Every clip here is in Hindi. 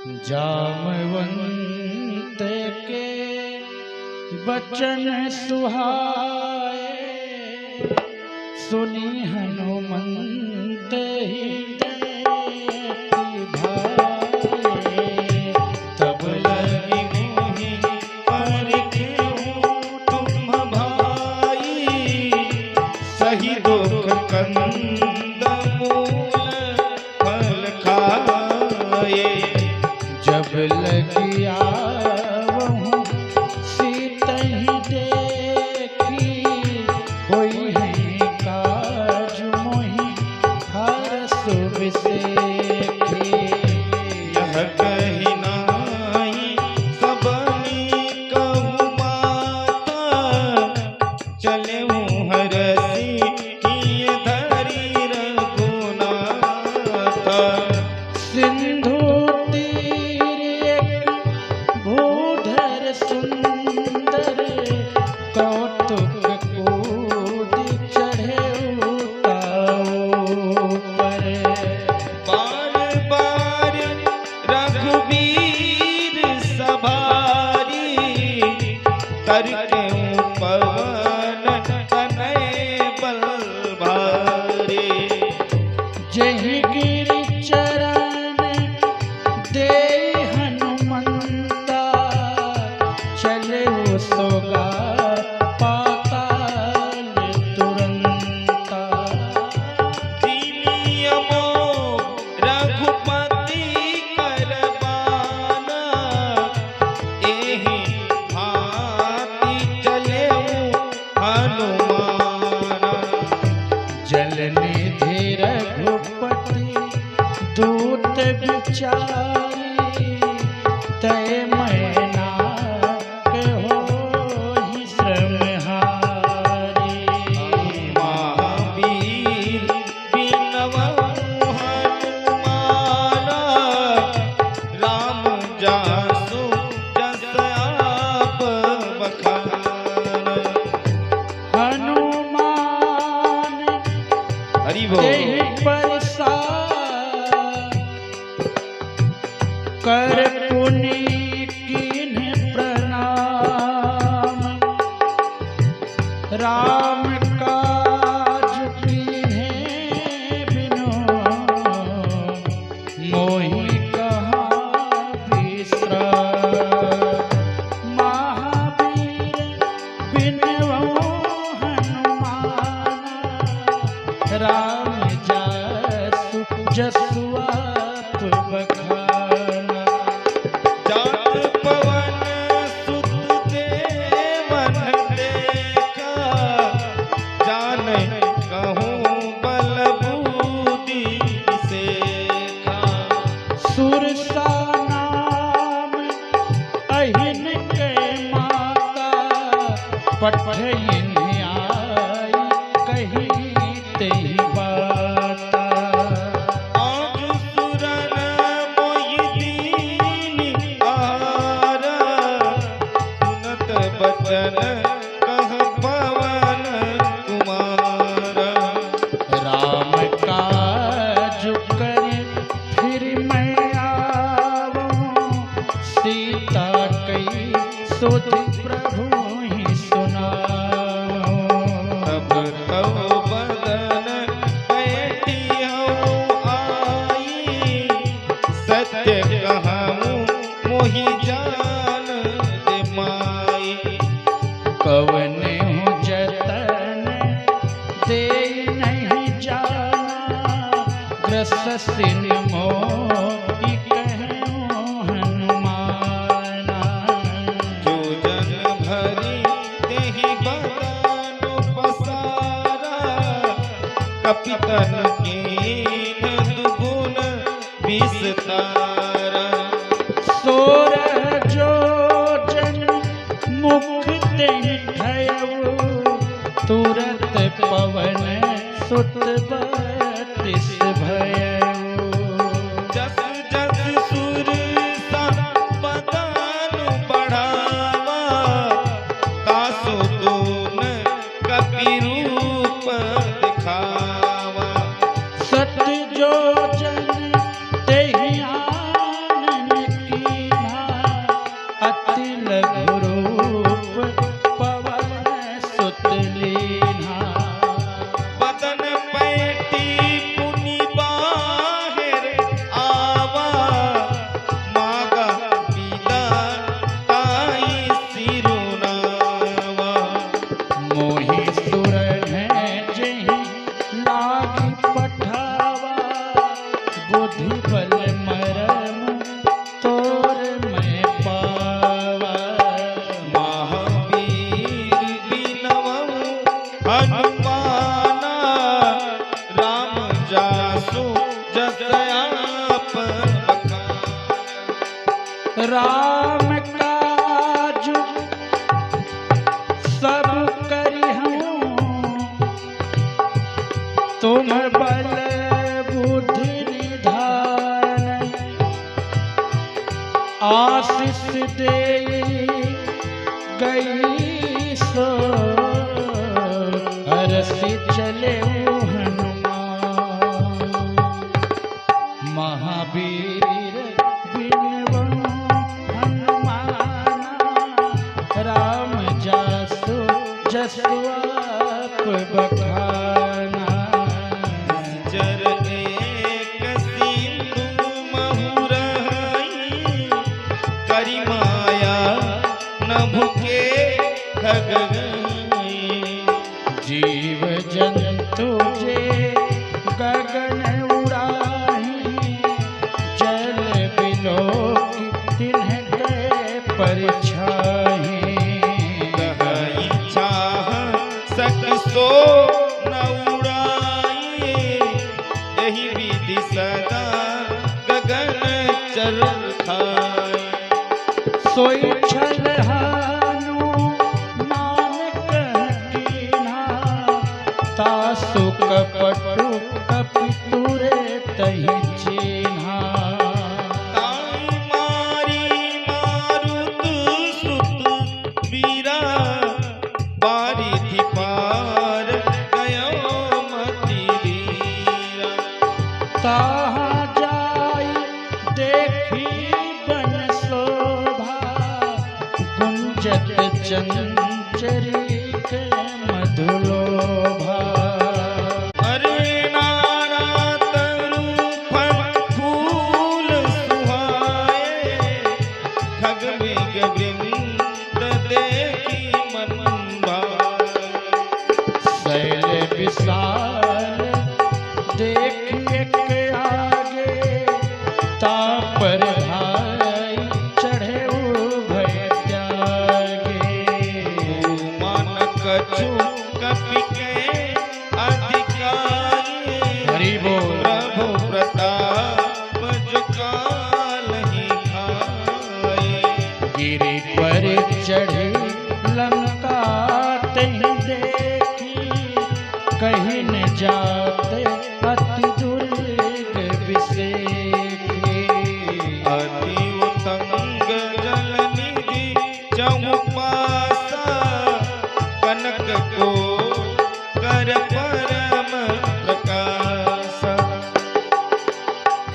जामवंत के बचन सुहाए, सुनी हनुमंत हृदय भाए। तब लगी मोहि परखेऊ तुम भाई, सही दुख कंद मूल फल खाए। जब लगिया वहूँ सीतहि देखी, होई है काज मोहि हरष विसेखी। यह कही नाई सबनी कहु माता, चलेऊ हरषि किए धरि रघुनाथा। सिंधु भूधर सुंदर, कौतुक कूद चढ़े ऊपर। बार बार रघुवीर सवारी, करके पवन तनय बल भारी। जहि गिरि चरण दे हनुमंता, चले सोगा पाताल तुरंता। दीनियमो रघुपति करबाना, एहि भांति चलेऊ हनुमाना। जलनिधि रघुपति दूत विचारी, तय मैना के होहि श्रमहारी। महावीर बिनवहु हनुमाना, राम जासु जस आप बखाना। हनुमान हरि बोल। देहि परसार, कर पुनि कीन्ह प्रणाम। राम काज कीन्हे बिनु, मोहि कहाँ विश्राम। महावीर बिनवहु हनुमाना, राम जासु जसु आप बखाना। जात पवन सुत देवन देखा, जाने कहूँ बल बूदी सेखा। सुरसा नाम अहिन के माता, पठइन आई कही तेहि बाता। आग सुरन मोहि दीन आरा, सुनत बचन कह पवन कुमारा। राम काज कर फिर मैं आवूं, सीता कई सुधि प्रभु ही सुनाऊं। तब तव बदन बैठियौ आई, सत्य कहूँ मोहि जान दे माई। कवने हूँ जतन दे नहीं जाना, ग्रसिन मोहि कहूँ हनुमाना। जो जन भरी तेहि बदन पसारा, कपितन कीन दुगुन विस्तारा। सोरह जो जन मुख तेहि धयऊ, तुरत पवन सुत बत्तीस भयऊ। जस जस सुरसा बदन बढ़ावा, तासु दून कपि रूप दिखावा। सत जो जन तेहि आनन राम काज सब करिहूँ, तुम बल बुद्धि निधान, आशीष दे गई सो हरसि चले हनुमान। महावीर बिनवो हनुमाना, राम जासु जसु आप बखाना। जर एक सिंधु महुरही, करि माया न भुके खग गई। जीव जंतु जे गगन उड़ाही, जल बिलोक तिन्ह परछाही। कहि चाह सक सो न उड़ाई, यही विधि सदा गगन चर खाए। सोई छल नानक कीन्हा, तासु कपटु कपितुरे तहि चिन्हा। ताई मारी मारुत सुत वीरा, बारिधि पार गयो मति वीरा। ताहाँ जाई देखी बन शोभा, गुंजत चंचरीक मधुलोभा। अरे नाना तरु फल फूल सुहाए, खग मेघ वृंद देखी मन भाए। शैल विशाल देखिए के आगे, तापर भाई चढ़े भय त्यागे। मन कछु कपि के अधिकारी, हरि बोल। प्रभु प्रताप जो कालहि खाए। गिरि पर चढ़ी लंका तहि देखी, कहीं न जाते अति दुर्ग विषेकी। अति उतंग जल निधि चौपासा, कनक को कर परम प्रकाश।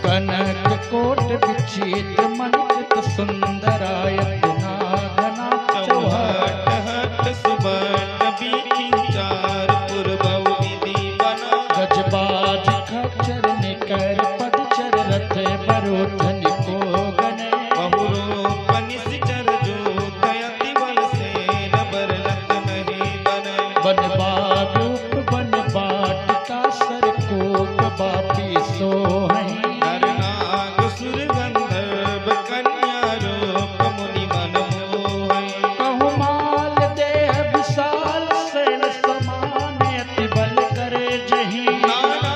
कनक कोट विचित मनित सुंदरायत नागना चौहट। चौहट हट सुबर्ण बीखी, चार पूर्व विधि बना। गजबाज खच्चर निकर पदचर रथ बरोधन को गने। बहुरूप निश्चर जोत, अति बल सेन बरनत नहीं बने। बन बारूप बन बाटिका सरकोप बापी सोहई। नर नाग सुर गंधर्व कन्या रूप, मुनि मन मोहई। कहु माल देह विशाल शैल समान, अति बल करे जही। नाना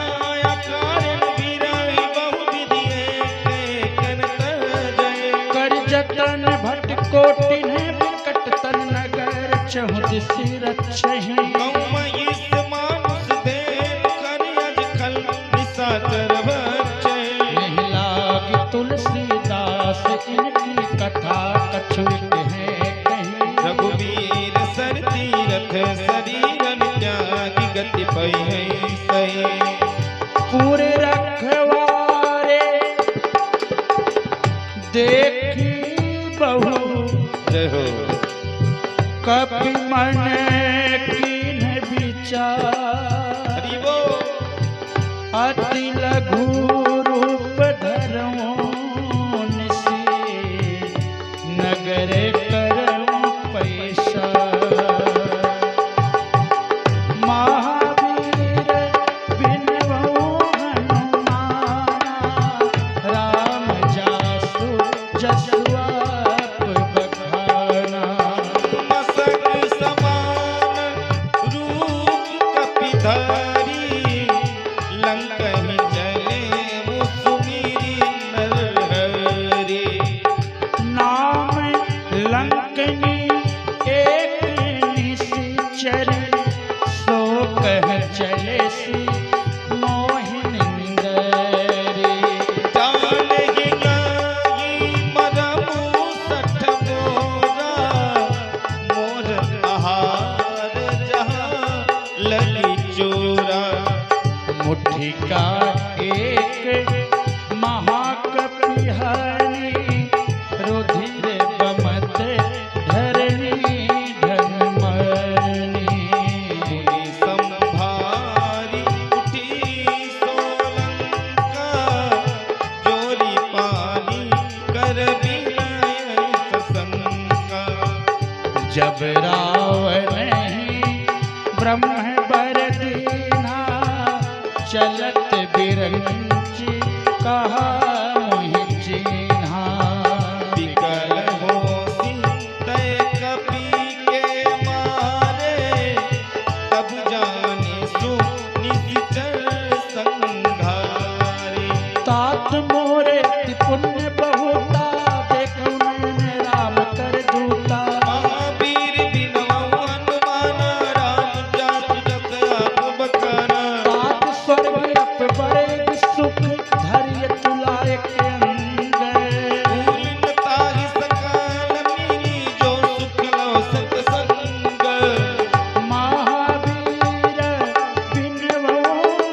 आकार विरहि, बहु विधि एक तजय। कर जतन भट कोटिन विकट तन नगर, चहु दिसि रक्षहि। कौमयिस मानुष देव, कर अज खल निशाचर बच्चे। नहीं लागी तुलसीदास इनकी कथा, कछु है कही। रघुवीर सर तीरथ, शरीरन त्यागी गति पै सही। पूरे रखवारे देखी बहु, जय हो। कपि मन कीन विचार। हरि बोल। अति लघु रूप धरऊं, निसी नगर करऊं पैसा। महावीर बिनवो हनुमाना, राम जासु जसु आप बखाना। मसक समान रूप कपिधारी, लंकहि चले मुसुमिरी नरहरि। जब रावण ब्रह्म बर दीना चलत बिरंच कहा मोहि चिन्हा विकल होसी तय कपि के मारे तब जाने सु निश्चर संघारे तात मोरे पुण्य बहुता देखौ नैन राम कर दूता महावीर बिनवौ हनुमान राम जासु जस आप बखाना तात स्वर्ग अप बड़े सुख धैर्य तुलाए के अंग भूल ताहि सकाल मिली जो सुख लो सत्संग महावीर बिनवौ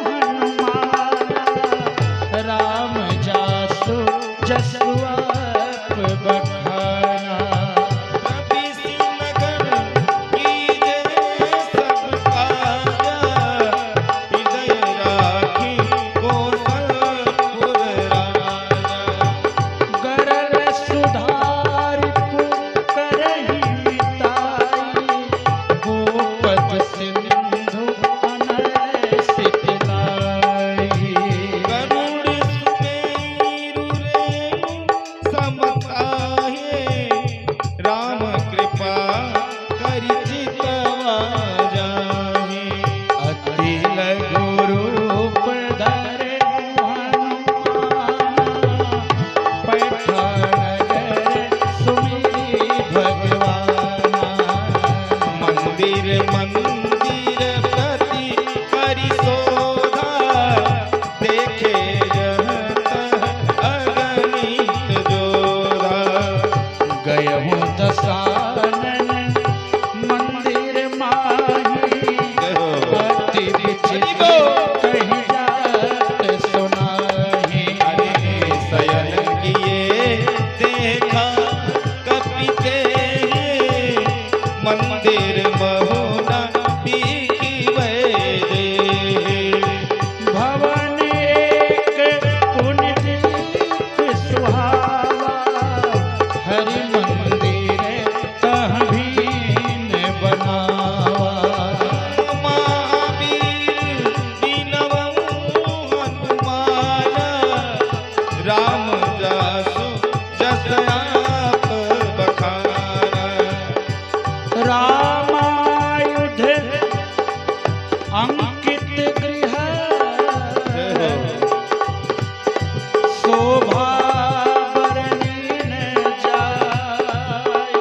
हनुमान राम जासु जसु आप बखाना कपि नगर कीजे सब काजा हृदय राखी कौशलपुर राजा गरल सुधारिपु करहि मिताई गोपद सिंधु अनल सितलाई करुण सुमेरु रेणु समताहे राम कृपा करि चितवा जाहे अति लघु रूप धरे हनुमान पैठा नगर सुमिरि भगवाना मंदिर मंदिर प्रति करि शोधा देखे जहत अगणित जोधा गयहु दसानन मंदिर माही अति विचित्र कहि जात सुनाही शयन किए देखा कपि तेहि मंदिर महुना दिखिबै देहि भवन एक पुण्य दीप सुहावा हरि मंदिर तह भीन बनावा महावीर बिनवौ हनुमान राम जासु जस आप बखाना रामायुध अंकित गृह शोभा बरनीन जाय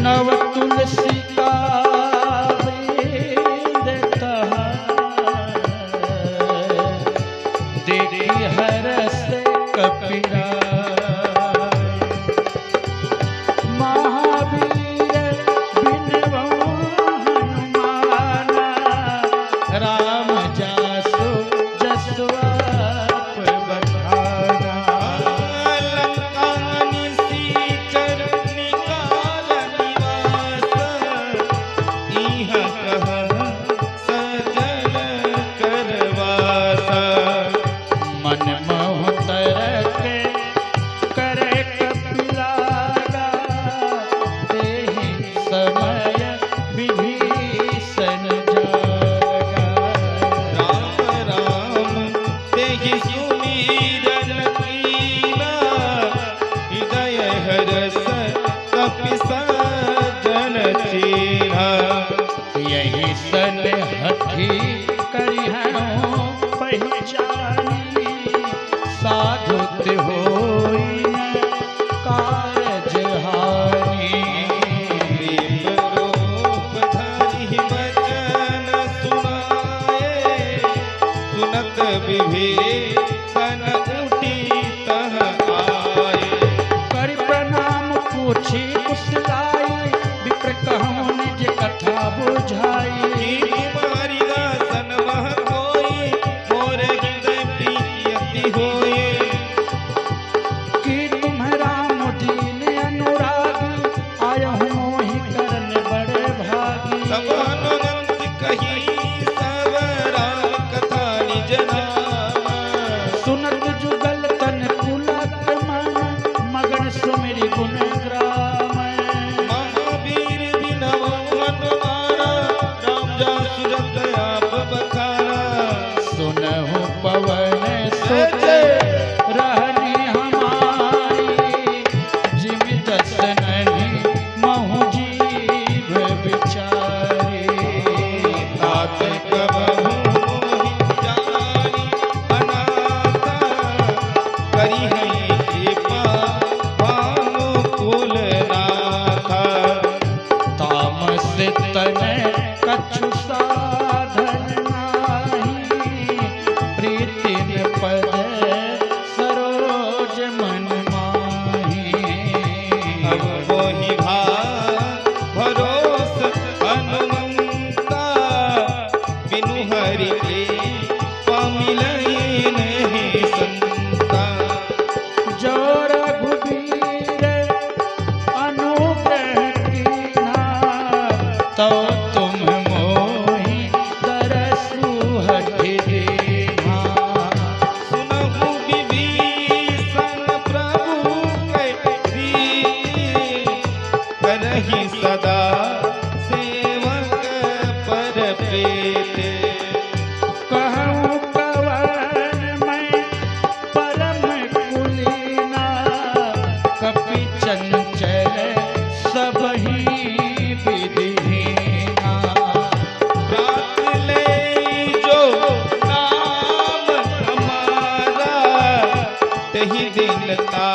नव तुलसी का वृंद तहा देखी हरस कपिराय महावीर बिनवौ हनुमान राम जासु जसु आप बखाना लंका निसीचर निकाल निवास इह कह सजल करवासा मन मोह तरक जही दिनता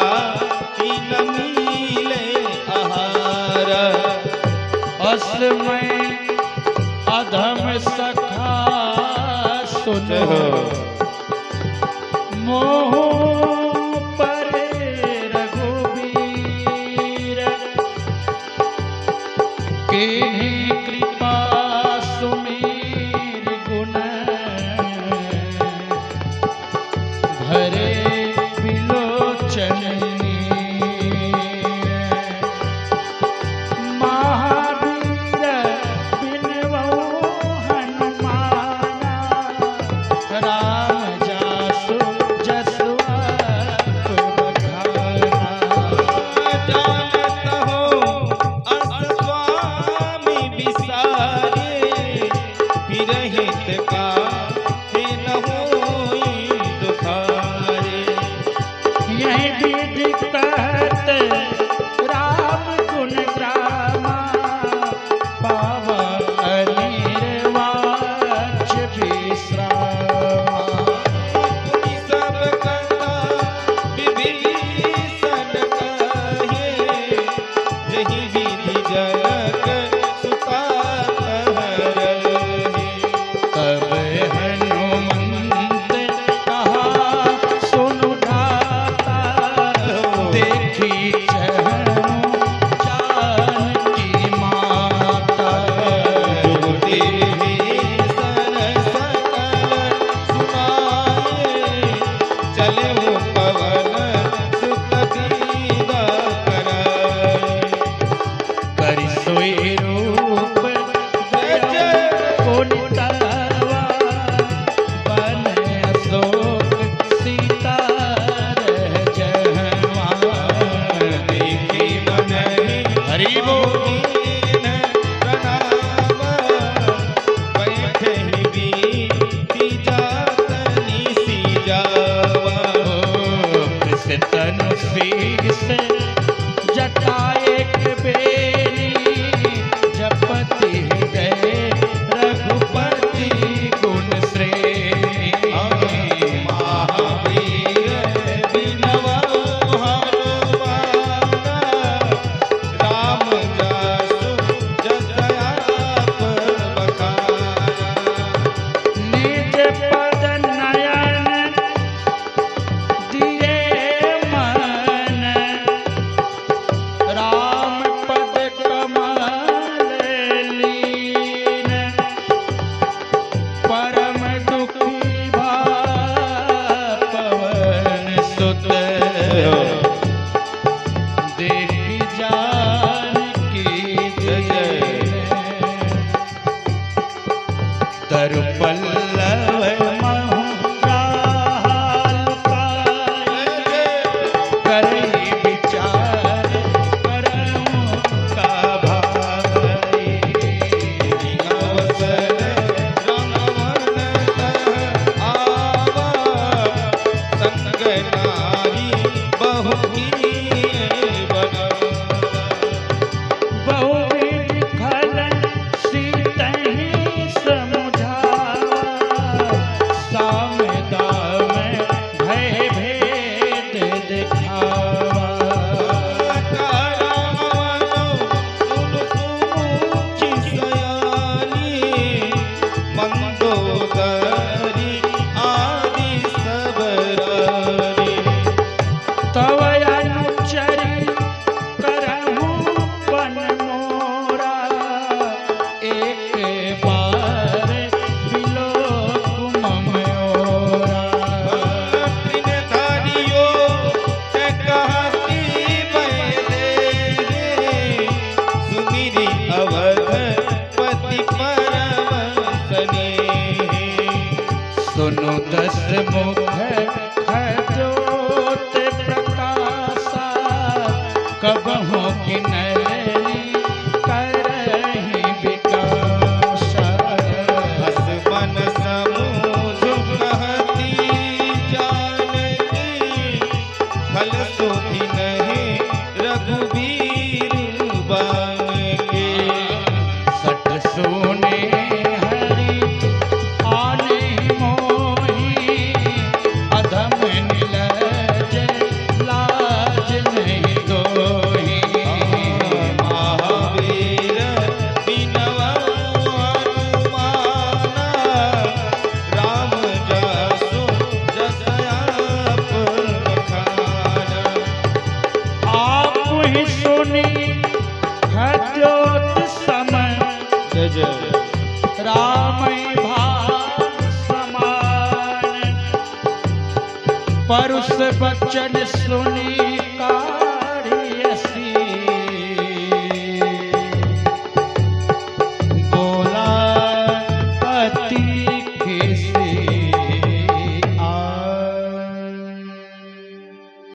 की न मिले आहार। असमय अधम सखा सुनो मोह पर रघुबीर किन्हीं कृपा सुमीर गुण भरे बिलोचन महावीर बिनवो हनुमाना राम जासु जसु आप बखाना। जानत हो अस स्वामी विसारे फिर हित का हे न होई दुखारे। यही विधि कहत राम गुण ग्रामा पावा अनिर्वाच विश्रामा। पुनि सब कथा विभीषण कहे जही विधि जनक सुता कहरहे। तब हनुमंत कहा सुनु दाता देखी चहनु जानकी माता। जो विभीषण सकल सुनाए चले वो पवन सुत दीवा कराए। करि सोई रूप दया पुनितवा बन अशोक सीता रह जहवा। देखी मन हरि बोल। दीन प्रणाम बैठे बीती जातनि सी जावा। तनु शीस जटाए बेली जपति हृदय रघुपति गुण श्रेणी। महावीर बिनवा हनुमाना राम जासु जस आप बखाना। निज पद नयन दिए मन राम पद कमल लीन। परम दुखी भा पवन सुत देखी जानकी जय। तरु पल्लव महु जाल पाए करई विचार करऊं का भाई। अवसर रमवन तह आवा संग नारी बहु कीन्हे बनावा। बहुविध खलन सीतहि समुझावा साम दाम भय भेद दिखावा। करावनो सुन सूची सयानी मंदोदरी आदि सब रानी। तव अनुचरी करहूं पन मोरा एक बार बिलोक मम ओरा। तीन धारियो ते कहती बैदेहे सुमिरी अवध पति परम स्नेहे। सुनु दस मुख खजोत प्रकाशा कबहु किनरी करहि विकासा। हस मन समूझ कहती जानकी फल सोधि नहीं रघुबीर बांके। सठ सोने हरि आने मोही अधम निलज परुष बचन सुनी का